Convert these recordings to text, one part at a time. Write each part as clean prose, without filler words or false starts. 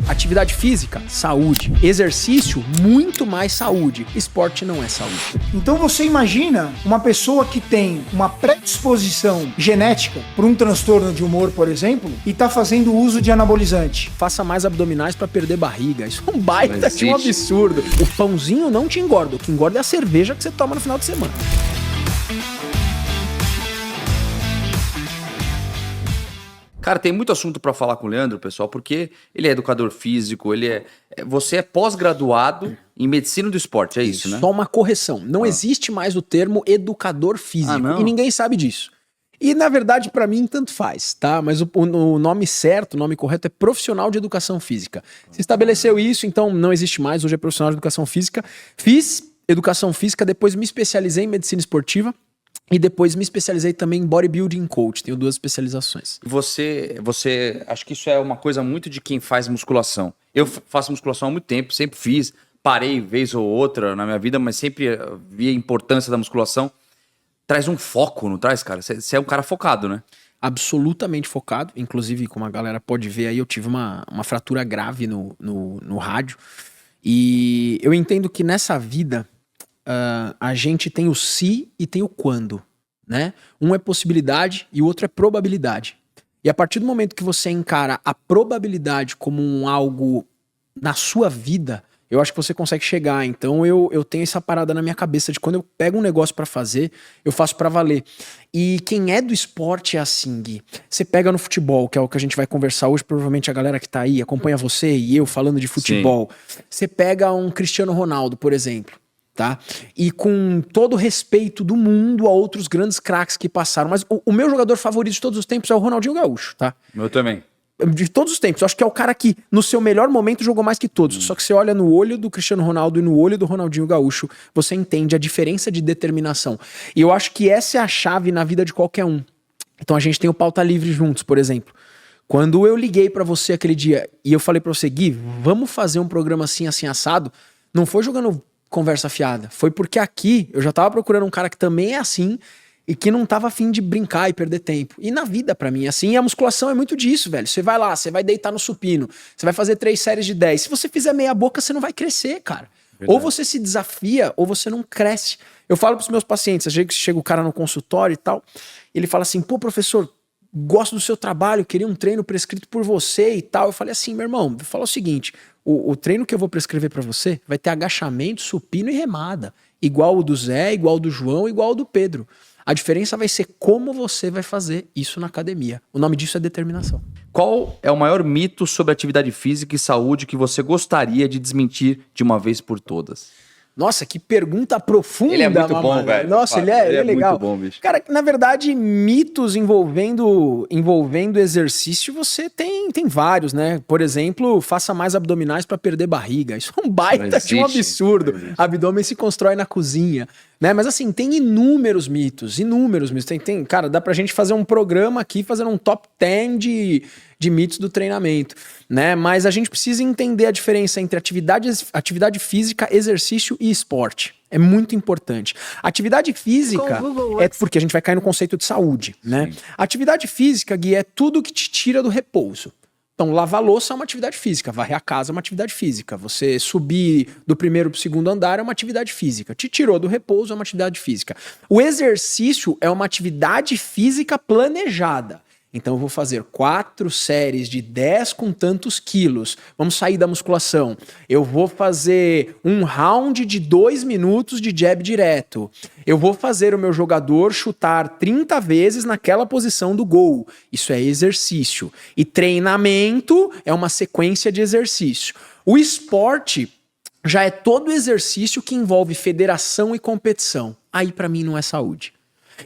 Atividade física, saúde. Exercício, muito mais saúde. Esporte não é saúde. Então você imagina uma pessoa que tem uma predisposição genética por um transtorno de humor, por exemplo, e tá fazendo uso de anabolizante. Faça mais abdominais pra perder barriga. Isso é um baita de um absurdo. O pãozinho não te engorda. O que engorda é a cerveja que você toma no final de semana. Cara, tem muito assunto pra falar com o Leandro, pessoal, porque ele é educador físico, você é pós-graduado em medicina do esporte, é isso, né? Só uma correção. Não existe mais o termo educador físico. Não? E ninguém sabe disso. E, na verdade, pra mim, tanto faz, tá? Mas o nome certo, o nome correto é profissional de educação física. Se estabeleceu isso, então não existe mais. Hoje é profissional de educação física. Fiz educação física, depois me especializei em medicina esportiva. E depois me especializei também em bodybuilding coach. Tenho 2 especializações. Você, acho que isso é uma coisa muito de quem faz musculação. Eu faço musculação há muito tempo, sempre fiz, parei vez ou outra na minha vida, mas sempre vi a importância da musculação. Traz um foco, não traz, cara? Você é um cara focado, né? Absolutamente focado. Inclusive, como a galera pode ver aí, eu tive uma fratura grave no rádio. E eu entendo que nessa vida... a gente tem o se e tem o quando, né? Um é possibilidade e o outro é probabilidade. E a partir do momento que você encara a probabilidade como algo na sua vida, eu acho que você consegue chegar. Então eu tenho essa parada na minha cabeça de quando eu pego um negócio pra fazer, eu faço pra valer. E quem é do esporte é assim, Gui. Você pega no futebol, que é o que a gente vai conversar hoje, provavelmente a galera que tá aí acompanha você e eu falando de futebol. Sim. Você pega um Cristiano Ronaldo, por exemplo. Tá? E com todo o respeito do mundo a outros grandes craques que passaram. Mas o meu jogador favorito de todos os tempos é o Ronaldinho Gaúcho, tá? Eu também. De todos os tempos. Eu acho que é o cara que, no seu melhor momento, jogou mais que todos. Só que você olha no olho do Cristiano Ronaldo e no olho do Ronaldinho Gaúcho, você entende a diferença de determinação. E eu acho que essa é a chave na vida de qualquer um. Então a gente tem o Pauta Livre juntos, por exemplo. Quando eu liguei pra você aquele dia e eu falei pra você, Gui, vamos fazer um programa assim, assim, assado, não foi jogando conversa fiada. Foi porque aqui eu já tava procurando um cara que também é assim e que não tava afim de brincar e perder tempo. E na vida, pra mim, assim, a musculação é muito disso, velho. Você vai lá, você vai deitar no supino, você vai fazer 3 séries de 10. Se você fizer meia boca, você não vai crescer, cara. Verdade. Ou você se desafia, ou você não cresce. Eu falo pros meus pacientes, às vezes chega o cara no consultório e tal, ele fala assim, pô, professor, gosto do seu trabalho, queria um treino prescrito por você e tal. Eu falei assim, meu irmão, vou falar o seguinte, o treino que eu vou prescrever pra você vai ter agachamento, supino e remada. Igual o do Zé, igual o do João, igual o do Pedro. A diferença vai ser como você vai fazer isso na academia. O nome disso é determinação. Qual é o maior mito sobre atividade física e saúde que você gostaria de desmentir de uma vez por todas? Nossa, que pergunta profunda, ele é muito bom, velho. Nossa, ele é legal. Muito bom, bicho. Cara, na verdade, mitos envolvendo exercício, você tem vários, né? Por exemplo, faça mais abdominais para perder barriga. Isso é um baita de um absurdo. Abdômen se constrói na cozinha, né? Mas assim, tem inúmeros mitos. Cara, dá pra gente fazer um programa aqui, fazendo um top 10 de mitos do treinamento, né? Mas a gente precisa entender a diferença entre atividade física, exercício e esporte. É muito importante. Atividade física é porque a gente vai cair no conceito de saúde, né? Sim. Atividade física, Gui, é tudo que te tira do repouso. Então, lavar louça é uma atividade física, varrer a casa é uma atividade física, você subir do primeiro para o segundo andar é uma atividade física, te tirou do repouso é uma atividade física. O exercício é uma atividade física planejada. Então eu vou fazer 4 séries de 10 com tantos quilos. Vamos sair da musculação. Eu vou fazer um round de 2 minutos de jab direto. Eu vou fazer o meu jogador chutar 30 vezes naquela posição do gol. Isso é exercício. E treinamento é uma sequência de exercício. O esporte já é todo exercício que envolve federação e competição. Aí pra mim não é saúde.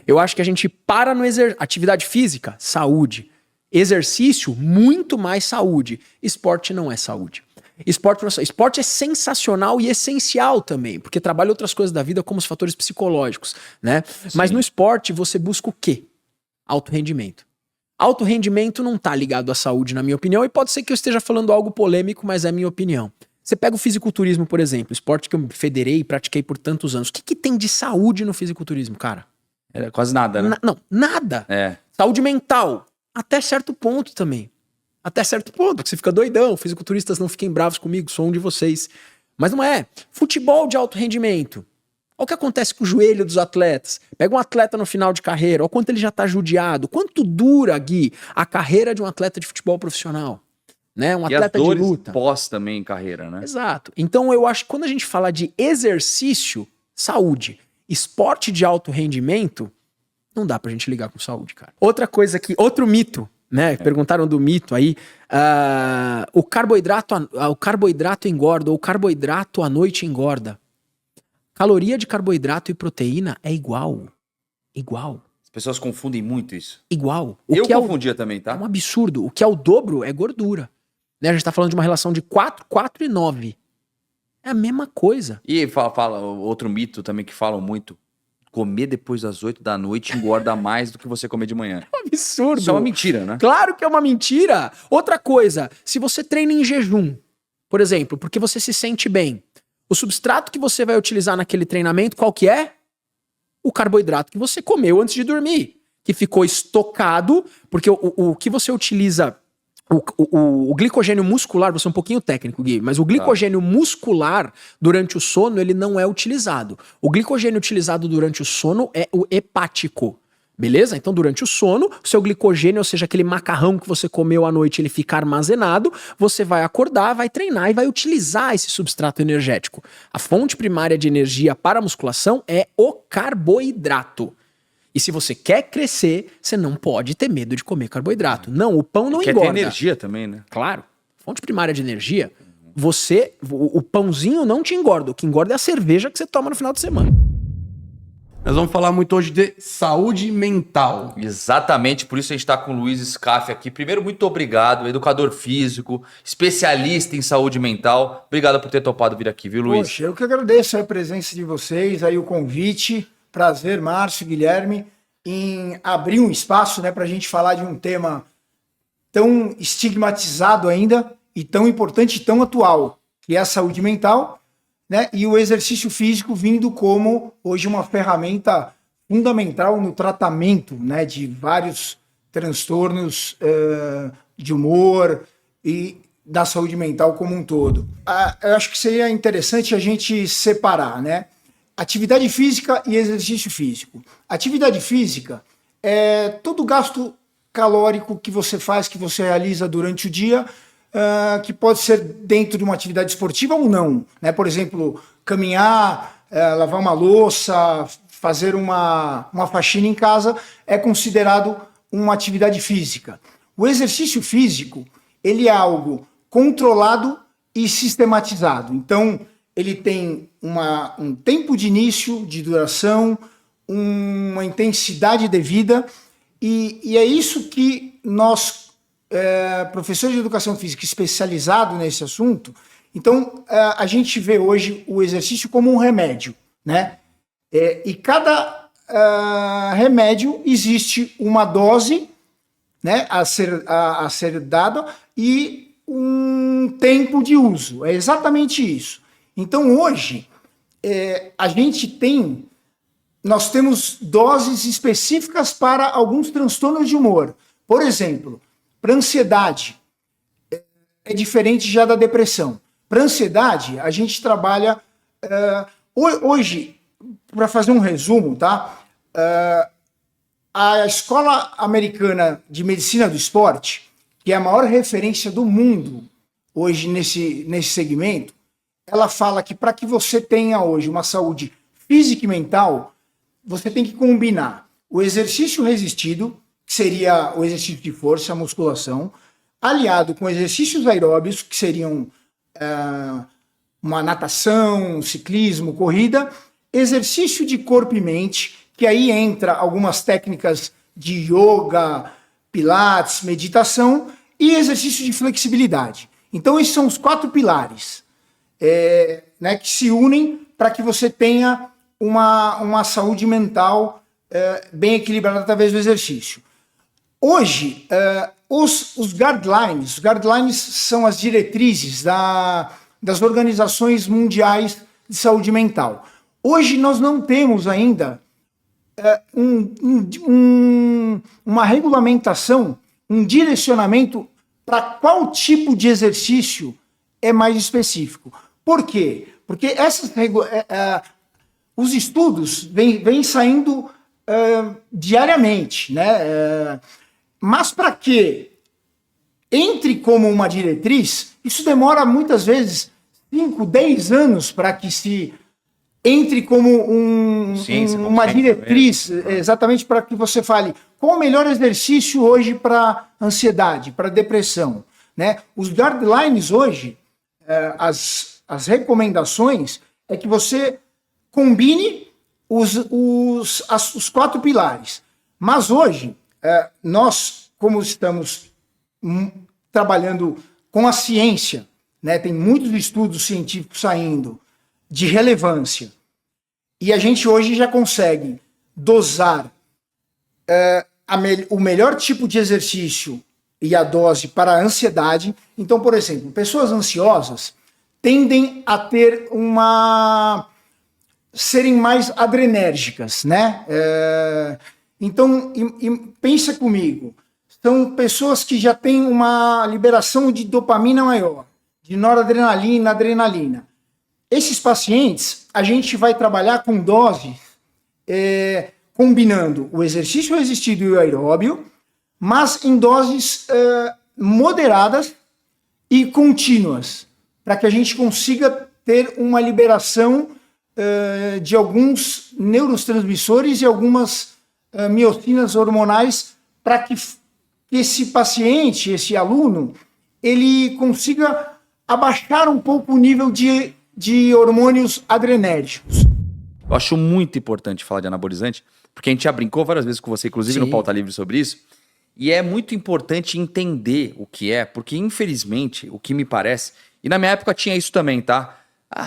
Eu acho que a gente para no atividade física, saúde. Muito mais saúde. Esporte não é saúde. Esporte é sensacional e essencial também, porque trabalha outras coisas da vida como os fatores psicológicos, né? Mas no esporte você busca o quê? Alto rendimento. Alto rendimento não tá ligado à saúde, na minha opinião, e pode ser que eu esteja falando algo polêmico, mas é a minha opinião. Você pega o fisiculturismo, por exemplo, esporte que eu federei e pratiquei por tantos anos. O que tem de saúde no fisiculturismo, cara? É quase nada, né? Não, nada. É. Saúde mental, até certo ponto também. Até certo ponto, porque você fica doidão, fisiculturistas não fiquem bravos comigo, sou um de vocês. Mas não é. Futebol de alto rendimento. Olha o que acontece com o joelho dos atletas. Pega um atleta no final de carreira, olha o quanto ele já tá judiado. Quanto dura, Gui, a carreira de um atleta de futebol profissional? Né? Um atleta de luta. Pós também em carreira, né? Exato. Então eu acho que quando a gente fala de exercício, saúde, esporte de alto rendimento, não dá pra gente ligar com saúde, cara. Outra coisa aqui, outro mito, né? Perguntaram do mito aí. O carboidrato engorda, ou o carboidrato à noite engorda. Caloria de carboidrato e proteína é igual. Igual. As pessoas confundem muito isso. Igual. Eu confundia também, tá? É um absurdo. O que é o dobro é gordura. Né? A gente tá falando de uma relação de 4, 4 e 9. É a mesma coisa. E fala outro mito também que falam muito. Comer depois das 8 da noite engorda mais do que você comer de manhã. É um absurdo. Isso é uma mentira, né? Claro que é uma mentira. Outra coisa, se você treina em jejum, por exemplo, porque você se sente bem, o substrato que você vai utilizar naquele treinamento, qual que é? O carboidrato que você comeu antes de dormir, que ficou estocado, porque o que você utiliza, o glicogênio muscular, vou ser um pouquinho técnico, Gui, mas o glicogênio muscular durante o sono, ele não é utilizado. O glicogênio utilizado durante o sono é o hepático. Beleza? Então, durante o sono, o seu glicogênio, ou seja, aquele macarrão que você comeu à noite, ele fica armazenado, você vai acordar, vai treinar e vai utilizar esse substrato energético. A fonte primária de energia para a musculação é o carboidrato. E se você quer crescer, você não pode ter medo de comer carboidrato. Não, o pão não engorda. Quer ter energia também, né? Claro. Fonte primária de energia, o pãozinho não te engorda. O que engorda é a cerveja que você toma no final de semana. Nós vamos falar muito hoje de saúde mental. Exatamente, por isso a gente está com o Luiz Scaff aqui. Primeiro, muito obrigado, educador físico, especialista em saúde mental. Obrigado por ter topado vir aqui, viu, Luiz? Poxa, eu que agradeço a presença de vocês, aí o convite. Prazer, Márcio, Guilherme, em abrir um espaço, né, para a gente falar de um tema tão estigmatizado ainda e tão importante e tão atual, que é a saúde mental. Né? E o exercício físico vindo como hoje uma ferramenta fundamental no tratamento, né, de vários transtornos de humor e da saúde mental como um todo. Eu acho que seria interessante a gente separar, né? Atividade física e exercício físico. Atividade física é todo o gasto calórico que você faz, que você realiza durante o dia, que pode ser dentro de uma atividade esportiva ou não, né? Por exemplo, caminhar, lavar uma louça, fazer uma faxina em casa é considerado uma atividade física. O exercício físico, ele é algo controlado e sistematizado. Então, ele tem um tempo de início, de duração, uma intensidade devida, e é isso que nós, professores de educação física especializados nesse assunto, então a gente vê hoje o exercício como um remédio, né? E cada remédio existe uma dose, né, a ser dada e um tempo de uso. É exatamente isso. Então hoje nós temos doses específicas para alguns transtornos de humor. Por exemplo, para ansiedade, é diferente já da depressão. Para ansiedade, a gente trabalha... hoje, para fazer um resumo, tá? A Escola Americana de Medicina do Esporte, que é a maior referência do mundo hoje nesse segmento, ela fala que para que você tenha hoje uma saúde física e mental, você tem que combinar o exercício resistido, que seria o exercício de força, a musculação, aliado com exercícios aeróbicos, que seriam uma natação, ciclismo, corrida, exercício de corpo e mente, que aí entra algumas técnicas de yoga, pilates, meditação e exercício de flexibilidade. Então esses são os 4 pilares né, que se unem para que você tenha uma saúde mental bem equilibrada através do exercício. Hoje, os guidelines são as diretrizes das organizações mundiais de saúde mental. Hoje nós não temos ainda uma regulamentação, um direcionamento para qual tipo de exercício é mais específico. Por quê? Porque os estudos vêm saindo diariamente, né? Mas para que entre como uma diretriz, isso demora muitas vezes 5, 10 anos para que se entre como uma diretriz, exatamente para que você fale qual o melhor exercício hoje para ansiedade, para depressão, né? Os guidelines hoje, as recomendações é que você combine os 4 pilares. Mas hoje, nós, como estamos trabalhando com a ciência, né, tem muitos estudos científicos saindo de relevância, e a gente hoje já consegue dosar o melhor tipo de exercício e a dose para a ansiedade. Então, por exemplo, pessoas ansiosas tendem a ter serem mais adrenérgicas, né? Então, pensa comigo, são pessoas que já têm uma liberação de dopamina maior, de noradrenalina, adrenalina. Esses pacientes, a gente vai trabalhar com doses combinando o exercício resistido e o aeróbio, mas em doses moderadas e contínuas, para que a gente consiga ter uma liberação de alguns neurotransmissores e algumas miocinas hormonais, para que esse paciente, esse aluno, ele consiga abaixar um pouco o nível de hormônios adrenérgicos. Eu acho muito importante falar de anabolizante, porque a gente já brincou várias vezes com você, inclusive no Pauta Livre, sobre isso, e é muito importante entender o que é, porque infelizmente, o que me parece, e na minha época tinha isso também, tá?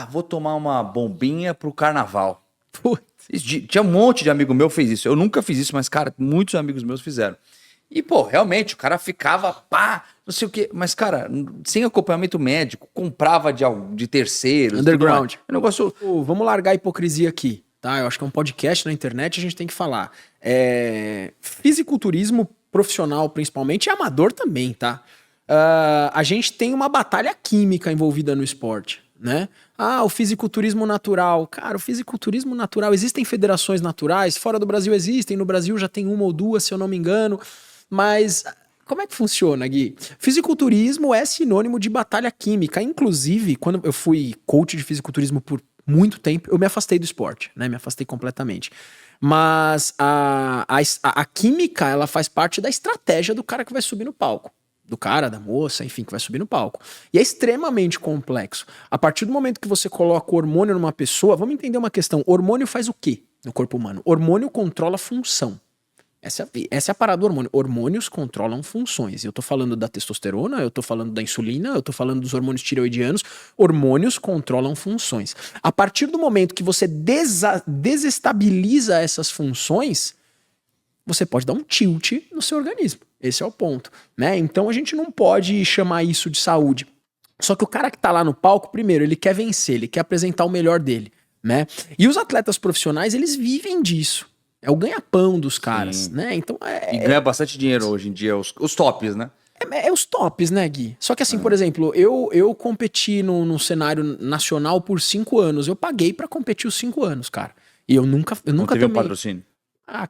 Vou tomar uma bombinha pro carnaval. Putz, tinha um monte de amigo meu que fez isso. Eu nunca fiz isso, mas, cara, muitos amigos meus fizeram. E, pô, realmente, o cara ficava, não sei o quê. Mas, cara, sem acompanhamento médico, comprava de terceiros. Underground. O negócio... Vamos largar a hipocrisia aqui, tá? Eu acho que é um podcast na internet, a gente tem que falar. Fisiculturismo profissional, principalmente, e amador também, tá? A gente tem uma batalha química envolvida no esporte, né? O fisiculturismo natural. Cara, o fisiculturismo natural, existem federações naturais, fora do Brasil existem, no Brasil já tem 1 ou 2, se eu não me engano, mas como é que funciona, Gui? Fisiculturismo é sinônimo de batalha química. Inclusive, quando eu fui coach de fisiculturismo por muito tempo, eu me afastei do esporte, né? Me afastei completamente. Mas a química, ela faz parte da estratégia do cara que vai subir no palco. Do cara, da moça, enfim, que vai subir no palco. E é extremamente complexo. A partir do momento que você coloca o hormônio numa pessoa, vamos entender uma questão. Hormônio faz o quê no corpo humano? Hormônio controla função. Essa é a parada do hormônio. Hormônios controlam funções. Eu tô falando da testosterona, eu tô falando da insulina, eu tô falando dos hormônios tireoidianos. Hormônios controlam funções. A partir do momento que você desestabiliza essas funções, você pode dar um tilt no seu organismo. Esse é o ponto, né? Então a gente não pode chamar isso de saúde. Só que o cara que tá lá no palco, primeiro, ele quer vencer, ele quer apresentar o melhor dele, né? E os atletas profissionais, eles vivem disso. É o ganha-pão dos caras, Sim. né? Então E ganha bastante dinheiro hoje em dia, os tops, né? É os tops, né, Gui? Só que assim, por exemplo, eu competi no cenário nacional por 5 anos. Eu paguei pra competir os 5 anos, cara. E eu nunca Não teve tomei... um patrocínio?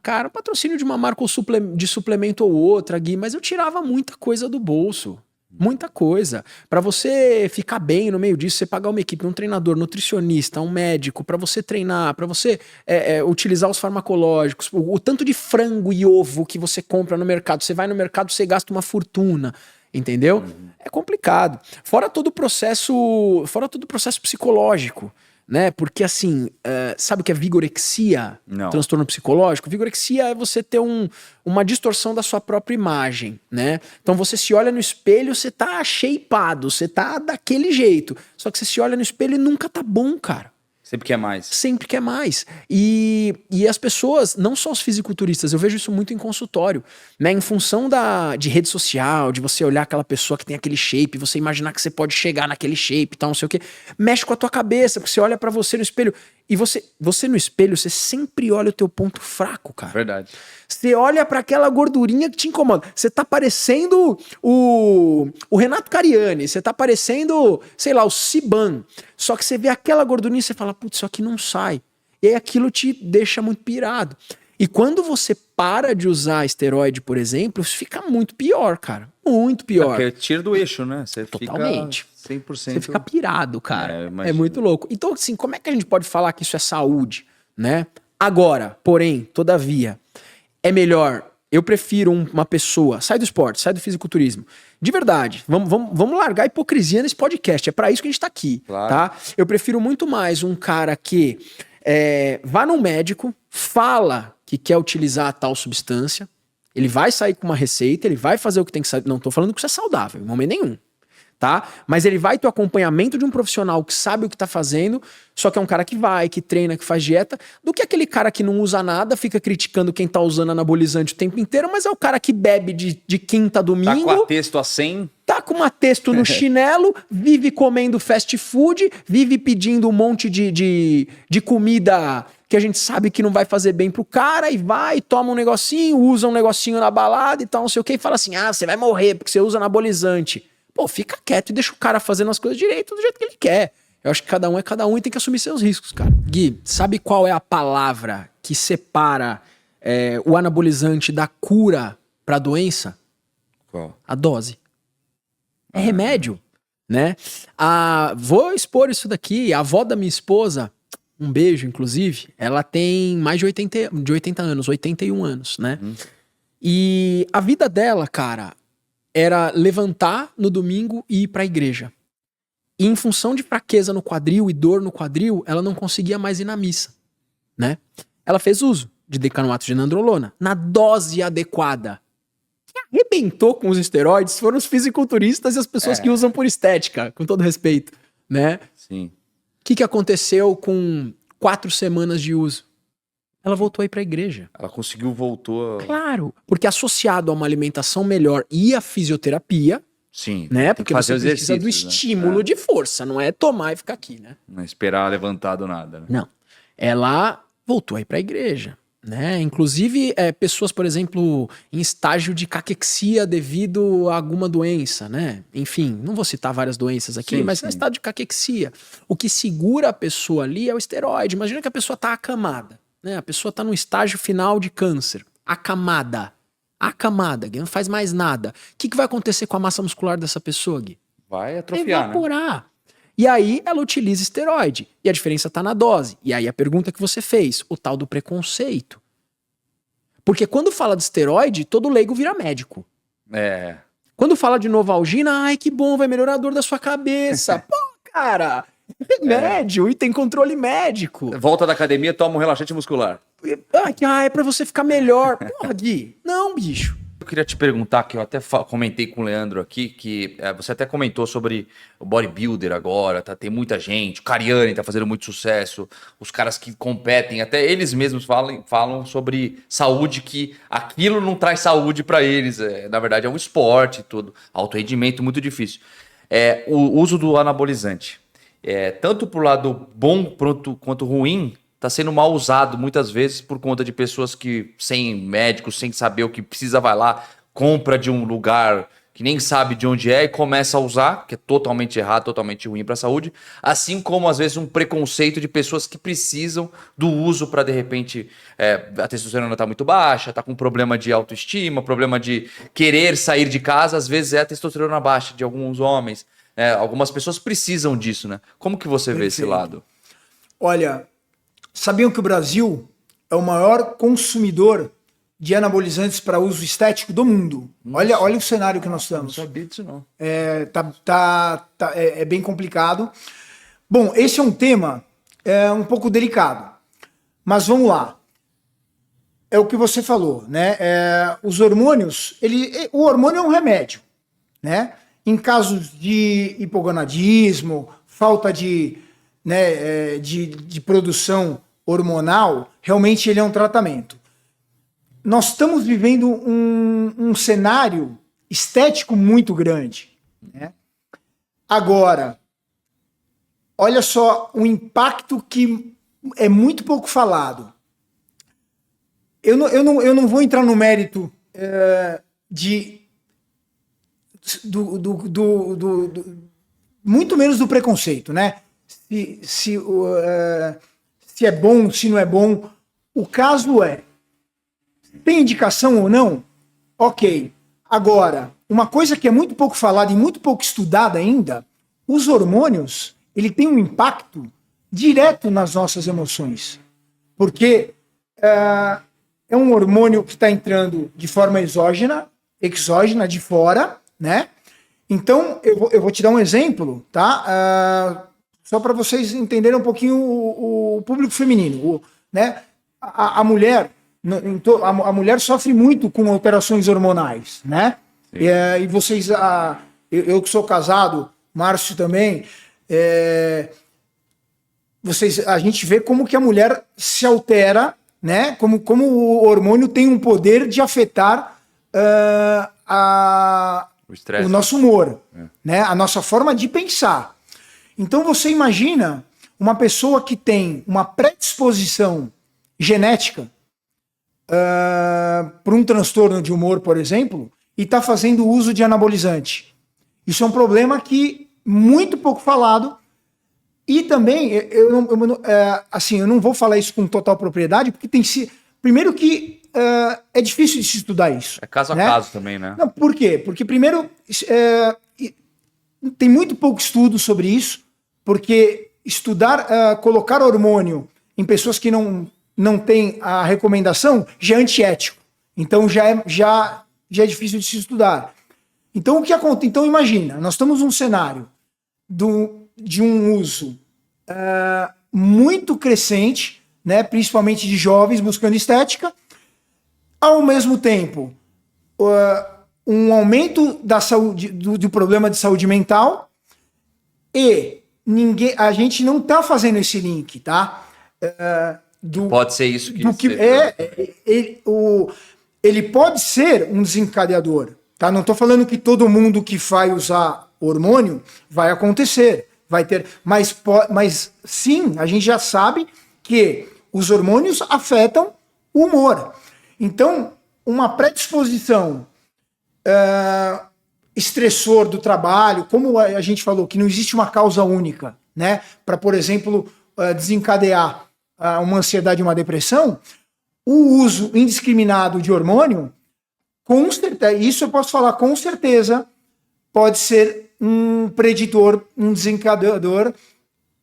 Cara, patrocínio de uma marca de suplemento ou outra, Gui, mas eu tirava muita coisa do bolso. Muita coisa. Pra você ficar bem no meio disso, você pagar uma equipe, um treinador, nutricionista, um médico, pra você treinar, pra você utilizar os farmacológicos, o tanto de frango e ovo que você compra no mercado. Você vai no mercado, você gasta uma fortuna. Entendeu? É complicado. Fora todo o processo psicológico. Né? Porque assim, sabe o que é vigorexia? Não. Transtorno psicológico? Vigorexia é você ter uma distorção da sua própria imagem, né? Então você se olha no espelho, você tá shapeado, você tá daquele jeito. Só que você se olha no espelho e nunca tá bom, cara. Sempre quer mais. Sempre quer mais. E as pessoas, não só os fisiculturistas, eu vejo isso muito em consultório, né? Em função de rede social, de você olhar aquela pessoa que tem aquele shape, você imaginar que você pode chegar naquele shape e tal, não sei o quê, mexe com a tua cabeça, porque você olha pra você no espelho. E você no espelho, você sempre olha o teu ponto fraco, cara. Verdade. Você olha pra aquela gordurinha que te incomoda. Você tá parecendo o Renato Cariani, você tá parecendo, sei lá, o Siban. Só que você vê aquela gordurinha e você fala, putz, isso aqui não sai. E aí aquilo te deixa muito pirado. E quando você para de usar esteroide, por exemplo, isso fica muito pior, cara. Muito pior. Porque tira do eixo, né? Você Totalmente. fica 100%. Você fica pirado, cara. É, É imagino. muito louco. Então, assim, como é que a gente pode falar que isso é saúde, né? Agora, porém, todavia, é melhor. Eu prefiro uma pessoa. Sai do esporte, sai do fisiculturismo. De verdade, vamos largar a hipocrisia nesse podcast. É pra isso que a gente tá aqui, Claro. tá? Eu prefiro muito mais um cara que vá num médico, fala que quer utilizar a tal substância, ele vai sair com uma receita, ele vai fazer o que tem que saber. Não tô falando que isso é saudável, em momento nenhum. Tá? Mas ele vai ter o acompanhamento de um profissional que sabe o que tá fazendo, só que é um cara que vai, que treina, que faz dieta, do que aquele cara que não usa nada, fica criticando quem tá usando anabolizante o tempo inteiro, mas é o cara que bebe de quinta a Tá domingo, com a texto a 100. tá com uma testo no chinelo, vive comendo fast food, vive pedindo um monte de comida que a gente sabe que não vai fazer bem pro cara, e vai, toma um negocinho, usa um negocinho na balada e tal, não sei o que, e fala assim, você vai morrer porque você usa anabolizante. Pô, fica quieto e deixa o cara fazendo as coisas direito do jeito que ele quer. Eu acho que cada um é cada um e tem que assumir seus riscos, cara. Gui, sabe qual é a palavra que separa o anabolizante da cura pra doença? Qual? A dose. É remédio, né? Vou expor isso daqui. A avó da minha esposa, um beijo, inclusive, ela tem mais de 80 anos, 81 anos, né? E a vida dela, cara, era levantar no domingo e ir pra igreja. E em função de fraqueza no quadril e dor no quadril, ela não conseguia mais ir na missa, né? Ela fez uso de decanoato de nandrolona na dose adequada. Quem arrebentou com os esteroides foram os fisiculturistas e as pessoas que usam por estética, com todo respeito, né? Sim. O que aconteceu com 4 semanas de uso? Ela voltou a ir pra igreja. Ela conseguiu, voltou. Claro, porque associado a uma alimentação melhor e a fisioterapia, Sim. né? tem que Porque fazer você precisa do exercícios, estímulo de força, não é tomar e ficar aqui, né? Não é esperar levantado nada. Né? Não. Ela voltou a ir pra igreja, né? Inclusive, pessoas, por exemplo, em estágio de caquexia devido a alguma doença, né? Enfim, não vou citar várias doenças aqui, Sim, mas sim. é estado de caquexia. O que segura a pessoa ali é o esteroide. Imagina que a pessoa tá acamada, né? A pessoa tá no estágio final de câncer, acamada, Gui, não faz mais nada. O que vai acontecer com a massa muscular dessa pessoa, Gui? Vai atrofiar, né? Evaporar. E aí ela utiliza esteroide. E a diferença tá na dose. E aí a pergunta que você fez, o tal do preconceito. Porque quando fala de esteroide, todo leigo vira médico. É. Quando fala de Novalgina, ai que bom, vai melhorar a dor da sua cabeça. Pô, cara, remédio e tem controle médico. Volta da academia, toma um relaxante muscular. É pra você ficar melhor. Porra, Gui, não, bicho. Eu queria te perguntar, que eu até comentei com o Leandro aqui, que você até comentou sobre o bodybuilder agora, tem muita gente, o Cariani tá fazendo muito sucesso, os caras que competem, até eles mesmos falam sobre saúde, que aquilo não traz saúde para eles, na verdade é um esporte e tudo, alto rendimento muito difícil. O uso do anabolizante, tanto pro lado bom quanto ruim, está sendo mal usado muitas vezes por conta de pessoas que, sem médicos, sem saber o que precisa, vai lá, compra de um lugar que nem sabe de onde é e começa a usar, que é totalmente errado, totalmente ruim para a saúde, assim como às vezes um preconceito de pessoas que precisam do uso para, de repente, a testosterona está muito baixa, está com problema de autoestima, problema de querer sair de casa, às vezes é a testosterona baixa de alguns homens, algumas pessoas precisam disso, né? Como que você vê esse lado? Olha, sabiam que o Brasil é o maior consumidor de anabolizantes para uso estético do mundo? Olha o cenário que nós estamos. Não sabia disso, não. É bem complicado. Bom, esse é um tema um pouco delicado. Mas vamos lá. É o que você falou, né? Os hormônios, o hormônio é um remédio, né? Em casos de hipogonadismo, falta de né, de produção hormonal, realmente ele é um tratamento. Nós estamos vivendo um cenário estético muito grande, né? Agora, olha só o impacto que é muito pouco falado. Eu não vou entrar no mérito muito menos do preconceito, né? Se é bom, se não é bom. O caso é, tem indicação ou não? Ok. Agora, uma coisa que é muito pouco falada e muito pouco estudada ainda, os hormônios, ele tem um impacto direto nas nossas emoções. Porque é um hormônio que está entrando de forma exógena, de fora, né? Então, eu vou te dar um exemplo, tá? Só para vocês entenderem um pouquinho o público feminino, né? A mulher sofre muito com operações hormonais, né? E vocês, eu que sou casado, Márcio também, a gente vê como que a mulher se altera, né? Como o hormônio tem um poder de afetar o nosso humor, né? A nossa forma de pensar. Então você imagina uma pessoa que tem uma predisposição genética para um transtorno de humor, por exemplo, e está fazendo uso de anabolizante. Isso é um problema que muito pouco falado. E também, eu não vou falar isso com total propriedade, porque primeiro que é difícil de se estudar isso. É caso a caso também, né? Não, por quê? Porque primeiro tem muito pouco estudo sobre isso, porque colocar hormônio em pessoas que não têm a recomendação já é antiético. Então já é difícil de se estudar. Então o que acontece? Então imagina, nós estamos num cenário de um uso muito crescente, né, principalmente de jovens buscando estética, ao mesmo tempo um aumento da saúde, do problema de saúde mental, e a gente não está fazendo esse link, tá? Pode ser isso que ele pode ser um desencadeador, tá? Não estou falando que todo mundo que vai usar hormônio vai acontecer, vai ter, mas sim, a gente já sabe que os hormônios afetam o humor. Então, uma predisposição estressor do trabalho, como a gente falou, que não existe uma causa única, né? Para, por exemplo, desencadear uma ansiedade e uma depressão, o uso indiscriminado de hormônio, com certeza, isso eu posso falar com certeza, pode ser um preditor, um desencadeador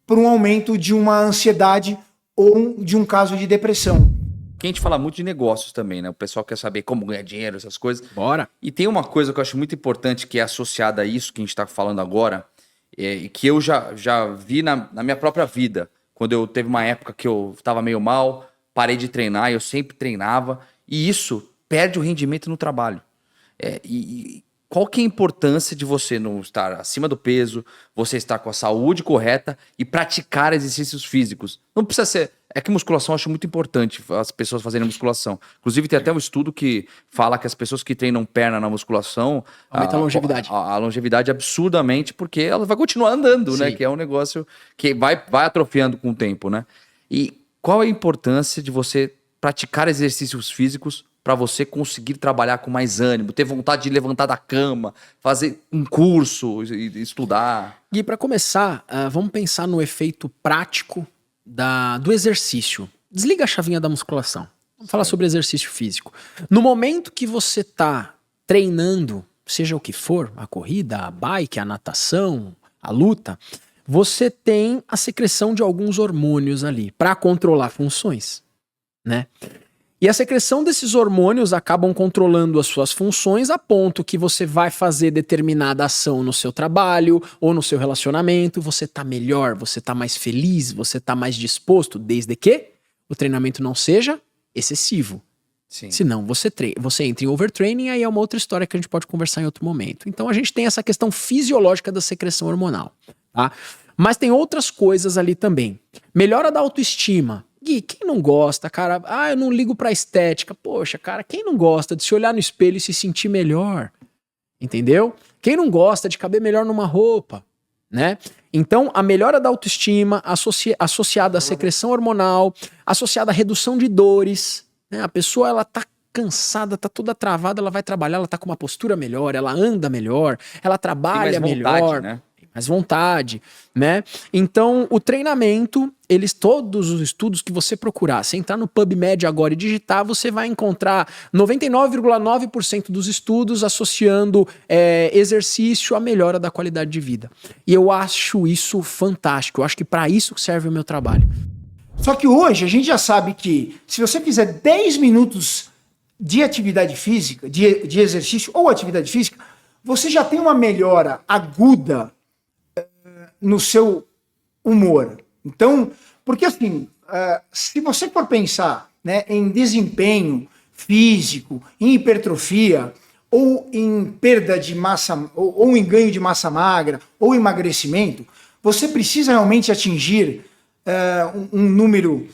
para um aumento de uma ansiedade ou de um caso de depressão. Que a gente fala muito de negócios também, né? O pessoal quer saber como ganhar dinheiro, essas coisas. Bora! E tem uma coisa que eu acho muito importante que é associada a isso que a gente está falando agora, e que eu já vi na minha própria vida. Quando eu teve uma época que eu estava meio mal, parei de treinar, eu sempre treinava, e isso perde o rendimento no trabalho. E qual que é a importância de você não estar acima do peso, você estar com a saúde correta e praticar exercícios físicos? Não precisa ser... É que musculação eu acho muito importante, as pessoas fazerem musculação. Inclusive tem até um estudo que fala que as pessoas que treinam perna na musculação... Aumenta a longevidade. A longevidade absurdamente, porque ela vai continuar andando, né? Que é um negócio que vai atrofiando com o tempo, né? E qual é a importância de você praticar exercícios físicos para você conseguir trabalhar com mais ânimo, ter vontade de levantar da cama, fazer um curso, estudar? Gui, para começar, vamos pensar no efeito prático do exercício. Desliga a chavinha da musculação. Vamos falar sobre exercício físico. No momento que você está treinando, seja o que for, a corrida, a bike, a natação, a luta, você tem a secreção de alguns hormônios ali para controlar funções, né? E a secreção desses hormônios acabam controlando as suas funções a ponto que você vai fazer determinada ação no seu trabalho ou no seu relacionamento, você tá melhor, você tá mais feliz, você tá mais disposto, desde que o treinamento não seja excessivo. Sim. Senão você entra em overtraining, aí é uma outra história que a gente pode conversar em outro momento. Então a gente tem essa questão fisiológica da secreção hormonal, tá? Mas tem outras coisas ali também. Melhora da autoestima. Gui, quem não gosta, cara? Ah, eu não ligo pra estética. Poxa, cara, quem não gosta de se olhar no espelho e se sentir melhor? Entendeu? Quem não gosta de caber melhor numa roupa, né? Então, a melhora da autoestima associada à secreção hormonal, associada à redução de dores, né? A pessoa, ela tá cansada, tá toda travada, ela vai trabalhar, ela tá com uma postura melhor, ela anda melhor, ela trabalha melhor. Né? Mais vontade, né? Então, o treinamento, todos os estudos que você procurar, se entrar no PubMed agora e digitar, você vai encontrar 99,9% dos estudos associando exercício à melhora da qualidade de vida. E eu acho isso fantástico. Eu acho que para isso serve o meu trabalho. Só que hoje a gente já sabe que se você fizer 10 minutos de atividade física, de exercício ou atividade física, você já tem uma melhora aguda no seu humor. Então, porque assim, se você for pensar, né, em desempenho físico, em hipertrofia, ou em perda de massa, ou em ganho de massa magra, ou emagrecimento, você precisa realmente atingir um número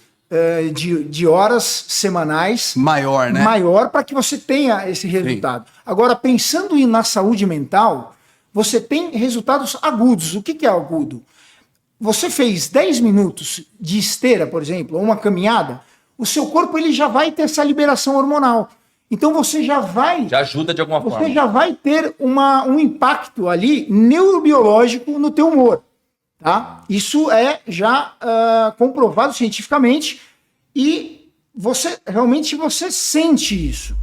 de horas semanais maior, né? Maior para que você tenha esse resultado. Sim. Agora, pensando na saúde mental, você tem resultados agudos. O que é agudo? Você fez 10 minutos de esteira, por exemplo, ou uma caminhada, o seu corpo ele já vai ter essa liberação hormonal. Então você já ajuda de alguma forma. Você já vai ter um impacto ali neurobiológico no teu humor. Tá? Isso é já comprovado cientificamente e você sente isso.